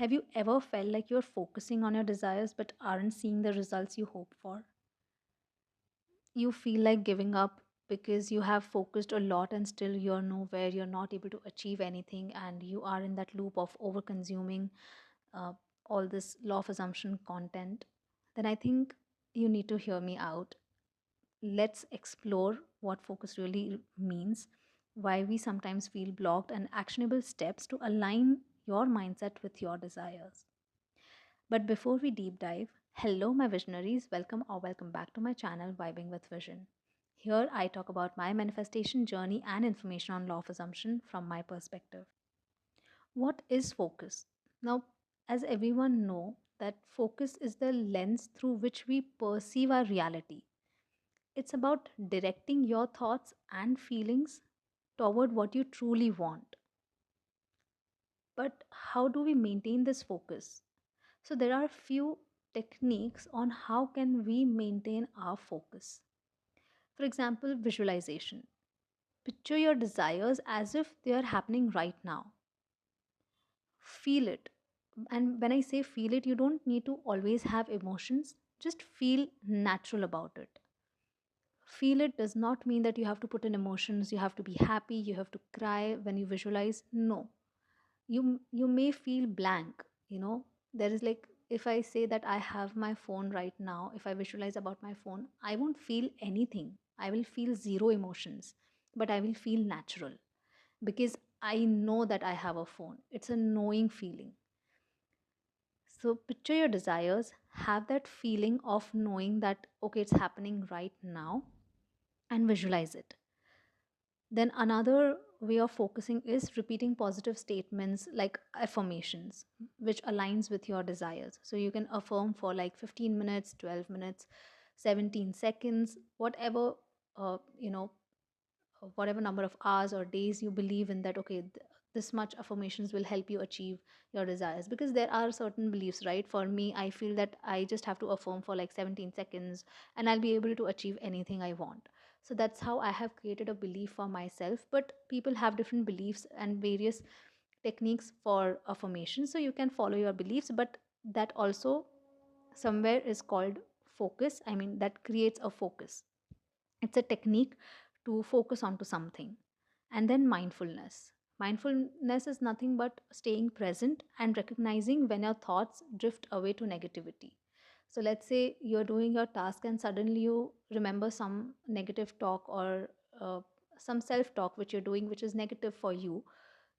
Have you ever felt like you're focusing on your desires but aren't seeing the results you hope for? You feel like giving up because you have focused a lot and still you're nowhere, you're not able to achieve anything, and you are in that loop of over consuming uh, all this law of assumption content. Then I think you need to hear me out. Let's explore what focus really means, why we sometimes feel blocked, and actionable steps to align your mindset with your desires. But before we deep dive, hello, my visionaries, welcome or welcome back to my channel, Vibing with Vision. Here I talk about my manifestation journey and information on law of assumption from my perspective. What is focus? Now, as everyone know, that focus is the lens through which we perceive our reality. It's about directing your thoughts and feelings toward what you truly want. But how do we maintain this focus? So there are a few techniques on how can we maintain our focus. For example, visualization. Picture your desires as if they are happening right now. Feel it. And when I say feel it, you don't need to always have emotions. Just feel natural about it. Feel it does not mean that you have to put in emotions, you have to be happy, you have to cry when you visualize. No, you may feel blank. There is like, if I say that I have my phone right now, if I visualize about my phone, I won't feel anything, I will feel zero emotions, but I will feel natural because I know that I have a phone. It's a knowing feeling. So picture your desires, have that feeling of knowing that okay, it's happening right now, and visualize it. Then another way of focusing is repeating positive statements like affirmations, which aligns with your desires. So you can affirm for like 15 minutes, 12 minutes, 17 seconds, whatever, uh, you know, whatever number of hours or days you believe in that, okay, this much affirmations will help you achieve your desires. Because there are certain beliefs, right? For me, I feel that I just have to affirm for like 17 seconds and I'll be able to achieve anything I want. So that's how I have created a belief for myself. But people have different beliefs and various techniques for affirmation. So you can follow your beliefs, but that also somewhere is called focus. I mean, that creates a focus. It's a technique to focus onto something. And then mindfulness. Mindfulness is nothing but staying present and recognizing when your thoughts drift away to negativity. So let's say you're doing your task and suddenly you remember some negative talk or some self talk which you're doing which is negative for you.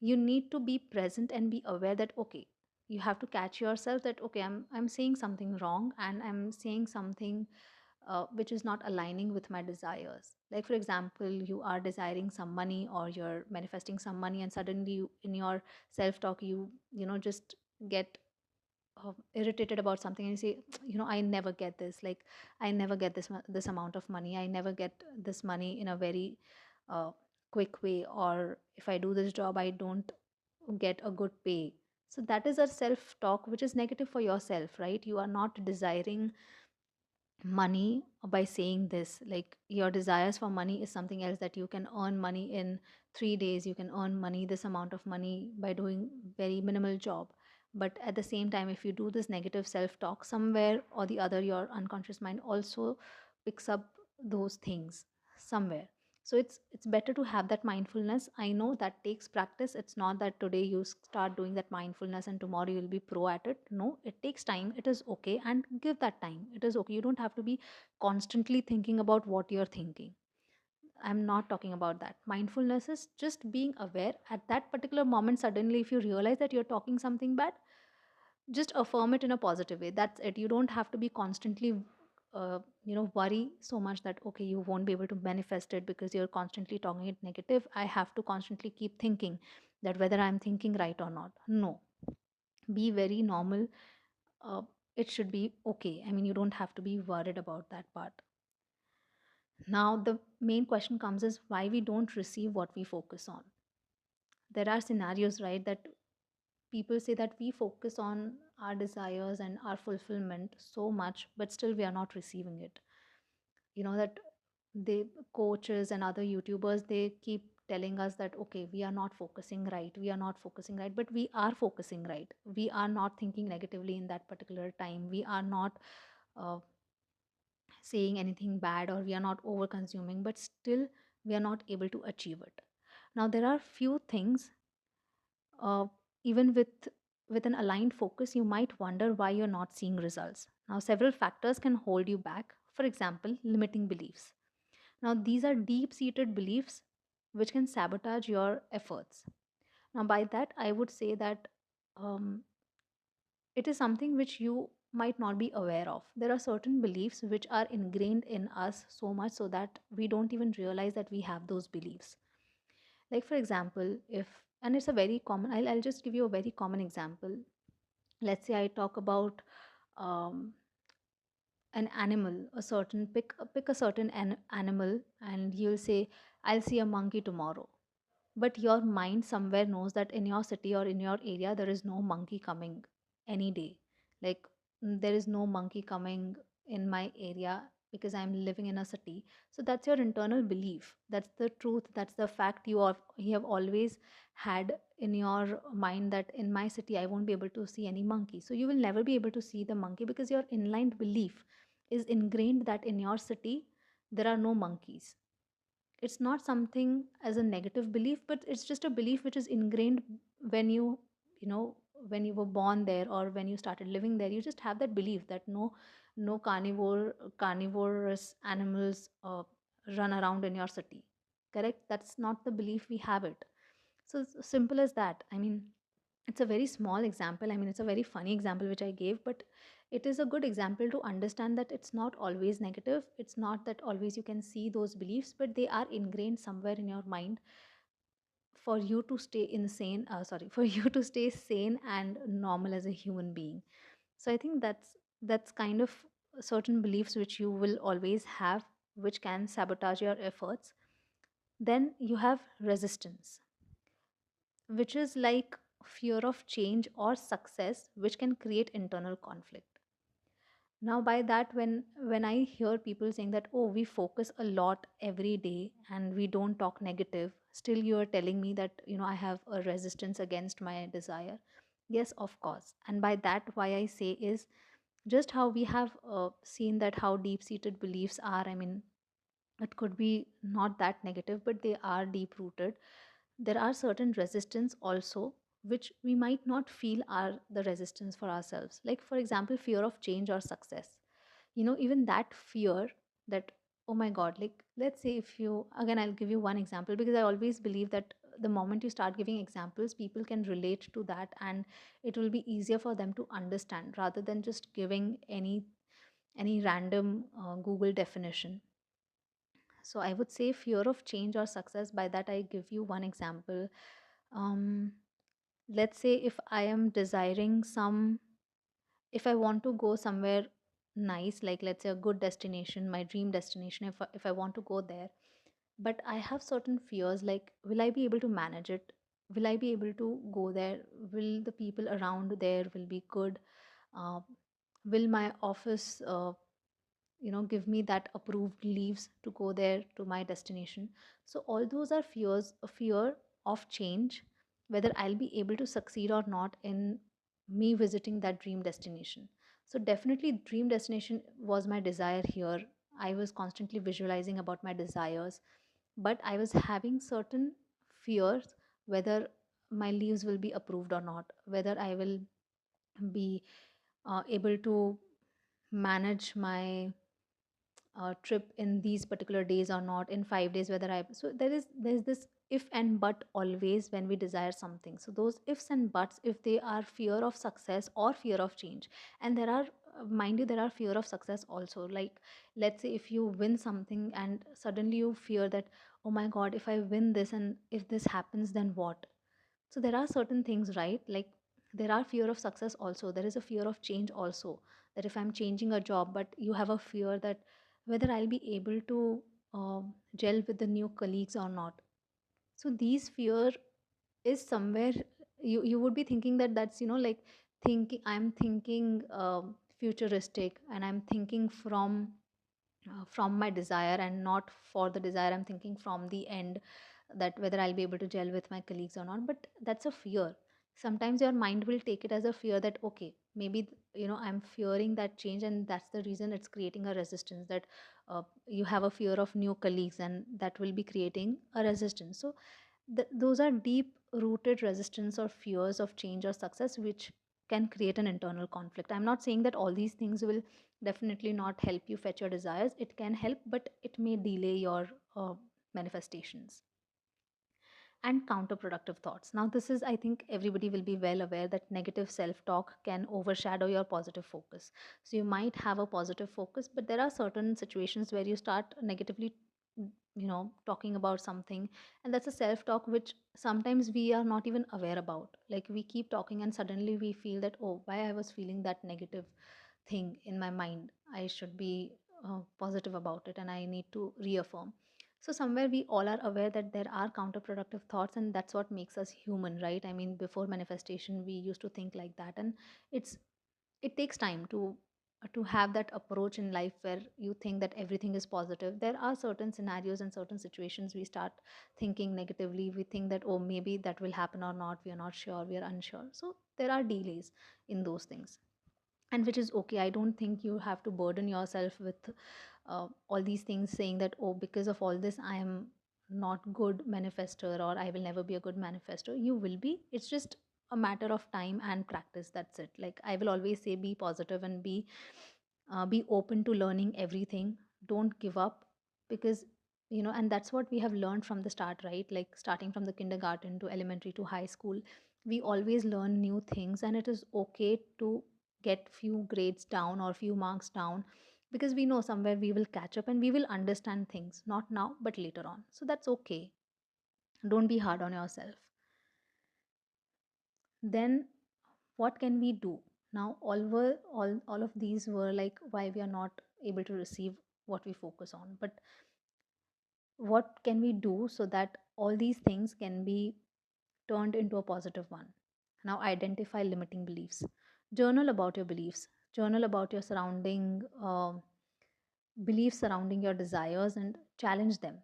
You need to be present and be aware that okay, you have to catch yourself that okay, I'm saying something wrong and I'm saying something which is not aligning with my desires. Like, for example, you are desiring some money or you're manifesting some money, and suddenly in your self talk, just get irritated about something and you say, I never get this. Like, I never get this amount of money. I never get this money in a very uh, quick way. Or if I do this job, I don't get a good pay. So that is a self talk which is negative for yourself, right? You are not desiring money by saying this. Like, your desires for money is something else, that you can earn money in 3 days, you can earn money, this amount of money, by doing very minimal job. But at the same time, if you do this negative self talk, somewhere or the other your unconscious mind also picks up those things somewhere. So it's better to have that mindfulness. I know that takes practice. It's not that today you start doing that mindfulness and tomorrow you'll be pro at it. No, it takes time. It is okay, and give that time. It is okay. You don't have to be constantly thinking about what you're thinking. I'm not talking about that. Mindfulness is just being aware at that particular moment. Suddenly, if you realize that you're talking something bad, just affirm it in a positive way. That's it. You don't have to be constantly worry so much that okay, you won't be able to manifest it because you're constantly talking it negative. I have to constantly keep thinking that whether I'm thinking right or not. No, be very normal. uh, it should be okay. I mean, you don't have to be worried about that part. Now the main question comes is why we don't receive what we focus on. There are scenarios, right, that people say that we focus on our desires and our fulfillment so much, but still we are not receiving it. That they, coaches and other YouTubers, they keep telling us that okay, we are not focusing right, we are not focusing right, but we are focusing right. We are not thinking negatively in that particular time. We are not uh, saying anything bad, or we are not over consuming, but still we are not able to achieve it. Now there are few things, uh, even with an aligned focus, you might wonder why you're not seeing results. Now several factors can hold you back. For example, limiting beliefs. Now these are deep seated beliefs which can sabotage your efforts. Now by that I would say that um, it is something which you might not be aware of. There are certain beliefs which are ingrained in us so much so that we don't even realize that we have those beliefs. Like, for example, if, and it's a very common, I'll just give you a very common example. Let's say I talk about um, an animal, a certain, pick a certain animal, and you'll say, I'll see a monkey tomorrow. But your mind somewhere knows that in your city or in your area, there is no monkey coming any day. Like, there is no monkey coming in my area because I'm living in a city. So that's your internal belief. That's the truth. That's the fact you have always had in your mind, that in my city I won't be able to see any monkey. So you will never be able to see the monkey because your inlined belief is ingrained that in your city there are no monkeys. It's not something as a negative belief, but it's just a belief which is ingrained when you know when you were born there, or when you started living there. You just have that belief that no carnivorous animals run around in your city. Correct? That's not the belief we have it. So simple as that. I mean, it's a very small example. I mean, it's a very funny example which I gave, but it is a good example to understand that it's not always negative. It's not that always you can see those beliefs, but they are ingrained somewhere in your mind for you to stay insane, sorry, for you to stay sane and normal as a human being. So I think that's kind of certain beliefs which you will always have, which can sabotage your efforts. Then you have resistance, which is like fear of change or success, which can create internal conflict. Now by that, when I hear people saying that, oh, we focus a lot every day and we don't talk negative, still you are telling me that I have a resistance against my desire. Yes, of course. And by that, why I say is just how we have seen that how deep seated beliefs are. I mean, it could be not that negative, but they are deep rooted. There are certain resistance also which we might not feel are the resistance for ourselves. Like, for example, fear of change or success. Even that fear, that, oh my god, like, let's say, if you, again, I'll give you one example, because I always believe that the moment you start giving examples, people can relate to that, and it will be easier for them to understand rather than just giving any random Google definition. So I would say fear of change or success. By that, I give you one example. um, let's say if I am desiring some, if I want to go somewhere nice, like let's say a good destination, my dream destination, if I want to go there, but I have certain fears, like, will I be able to manage it? Will I be able to go there? Will the people around there will be good? uh, will my office give me that approved leaves to go there to my destination? So all those are fears, a fear of change, whether I'll be able to succeed or not in me visiting that dream destination. So definitely dream destination was my desire here. I was constantly visualizing about my desires, but I was having certain fears, whether my leaves will be approved or not, whether I will be able to manage my trip in these particular days or not, in 5 days, whether I, so there's this if and but always when we desire something. So those ifs and buts, if they are fear of success or fear of change. And there are, mind you, there are fear of success also. Like, let's say if you win something and suddenly you fear that, oh my god, if I win this and if this happens, then what? So there are certain things, right? Like, there are fear of success also, there is a fear of change also, that if I'm changing a job, but you have a fear that whether I'll be able to gel with the new colleagues or not. So these fear is somewhere, you would be thinking that that's, like, thinking, I'm thinking futuristic, and I'm thinking from my desire and not for the desire. I'm thinking from the end, that whether I'll be able to gel with my colleagues or not. But that's a fear. Sometimes your mind will take it as a fear that, okay, maybe, I'm fearing that change, and that's the reason it's creating a resistance. That you have a fear of new colleagues, and that will be creating a resistance. So those are deep rooted resistance or fears of change or success, which can create an internal conflict. I'm not saying that all these things will definitely not help you fetch your desires. It can help, but it may delay your manifestations. And counterproductive thoughts. Now, this is, I think, everybody will be well aware that negative self talk can overshadow your positive focus. So, you might have a positive focus, but there are certain situations where you start negatively, talking about something. And that's a self talk which sometimes we are not even aware about. Like, we keep talking, and suddenly we feel that, oh, why I was feeling that negative thing in my mind. I should be positive about it, and I need to reaffirm. So, somewhere we all are aware that there are counterproductive thoughts, and that's what makes us human, right? I mean, before manifestation, we used to think like that, and it's it takes time to have that approach in life where you think that everything is positive. There are certain scenarios and certain situations we start thinking negatively. We think that, oh, maybe that will happen or not. We are not sure. We are unsure. So there are delays in those things, and which is okay. I don't think you have to burden yourself with all these things, saying that, oh, because of all this I am not good manifester, or I will never be a good manifester. You will be. It's just a matter of time and practice. That's it. Like, I will always say, be positive and be open to learning everything. Don't give up, because and that's what we have learned from the start, right? Like, starting from the kindergarten to elementary to high school, we always learn new things, and it is okay to get few grades down or few marks down, because we know somewhere we will catch up and we will understand things, not now but later on. So that's okay. Don't be hard on yourself. Then what can we do? Now, all of these were like why we are not able to receive what we focus on. But what can we do so that all these things can be turned into a positive one? Now, identify limiting beliefs. Journal about your beliefs. Journal about your surrounding beliefs surrounding your desires, and challenge them.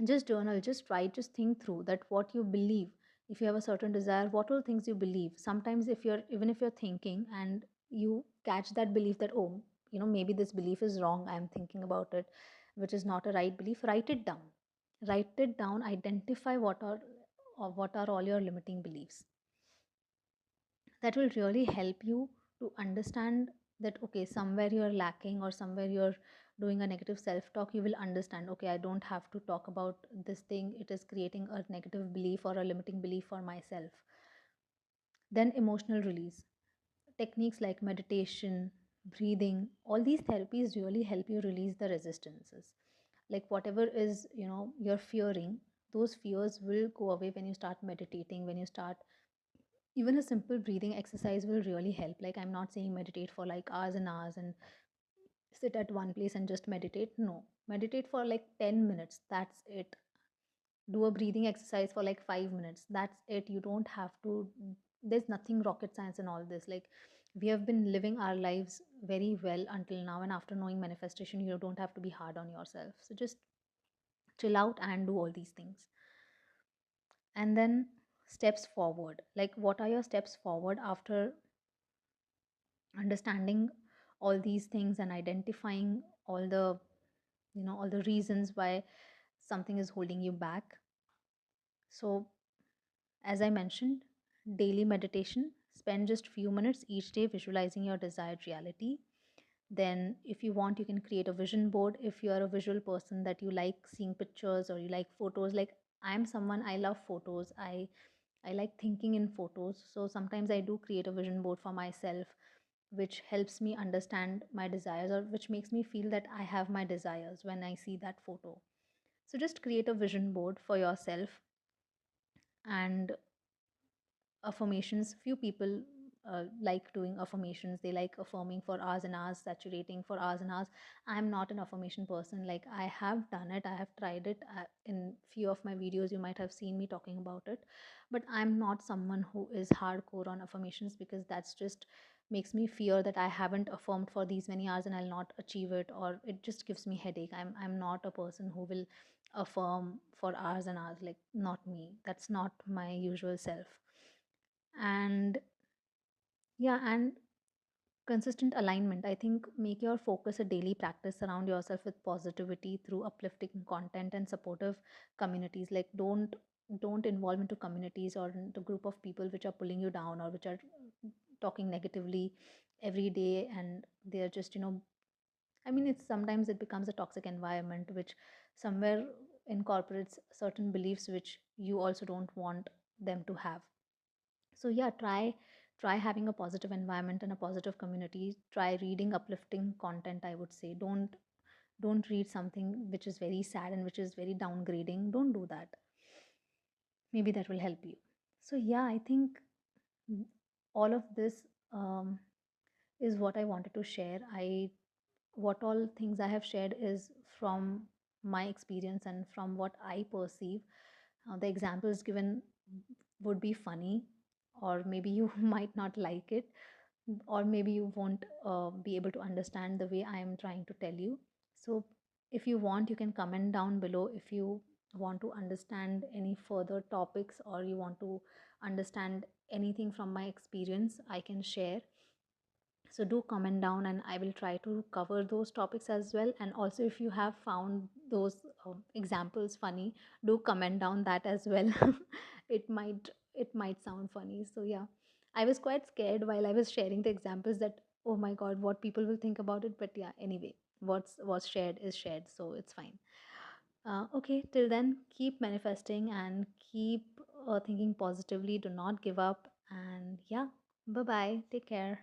Just journal, just write, just think through that what you believe. If you have a certain desire, what are things you believe? Sometimes, if you're even if you're thinking and you catch that belief that, oh, maybe this belief is wrong, I'm thinking about it, which is not a right belief, write it down. Write it down, identify what are all your limiting beliefs. That will really help you to understand that, okay, somewhere you're lacking, or somewhere you're doing a negative self talk. You will understand, okay, I don't have to talk about this thing, it is creating a negative belief or a limiting belief for myself. Then, emotional release. Techniques like meditation, breathing, all these therapies really help you release the resistances. Like, whatever is, you're fearing, those fears will go away when you start meditating. When you start, even a simple breathing exercise will really help. Like, I'm not saying meditate for like hours and hours and sit at one place and just meditate. No, meditate for like 10 minutes, that's it. Do a breathing exercise for like 5 minutes, that's it. You don't have to, there's nothing rocket science in all this. Like, we have been living our lives very well until now, and after knowing manifestation, you don't have to be hard on yourself. So just chill out and do all these things. And then, steps forward. Like, what are your steps forward after understanding all these things and identifying all the reasons why something is holding you back? So, as I mentioned, daily meditation. Spend just few minutes each day visualizing your desired reality. Then, if you want, you can create a vision board. If you are a visual person, that you like seeing pictures or you like photos, like, I'm someone, I love photos. I like thinking in photos. So sometimes I do create a vision board for myself, which helps me understand my desires, or which makes me feel that I have my desires when I see that photo. So just create a vision board for yourself. And affirmations, few people like doing affirmations. They like affirming for hours and hours, saturating for hours and hours. I'm not an affirmation person. Like, I have done it, I have tried it in few of my videos. You might have seen me talking about it, but I'm not someone who is hardcore on affirmations, because that's just makes me fear that I haven't affirmed for these many hours and I'll not achieve it, or it just gives me headache. I'm not a person who will affirm for hours and hours, like, not me. That's not my usual self. And yeah, and consistent alignment. I think make your focus a daily practice. Surround yourself with positivity through uplifting content and supportive communities. Like, don't involve into communities or into group of people which are pulling you down or which are talking negatively every day, and they're just, I mean, it's sometimes it becomes a toxic environment which somewhere incorporates certain beliefs which you also don't want them to have. So yeah, try having a positive environment and a positive community. Try reading uplifting content, I would say. Don't read something which is very sad and which is very downgrading. Don't do that. Maybe that will help you. So yeah, I think all of this um, is what I wanted to share. I What all things I have shared is from my experience and from what I perceive. The examples given would be funny, or maybe you might not like it, or maybe you won't be able to understand the way I am trying to tell you. So, if you want, you can comment down below if you want to understand any further topics or you want to understand anything from my experience, I can share. So do comment down and I will try to cover those topics as well. And also, if you have found those examples funny, do comment down that as well. It might sound funny. So yeah, I was quite scared while I was sharing the examples that, oh my god, what people will think about it. But yeah, anyway, what's shared is shared, so it's fine. Okay, till then, keep manifesting and keep thinking positively. Do not give up. And yeah, bye bye, take care.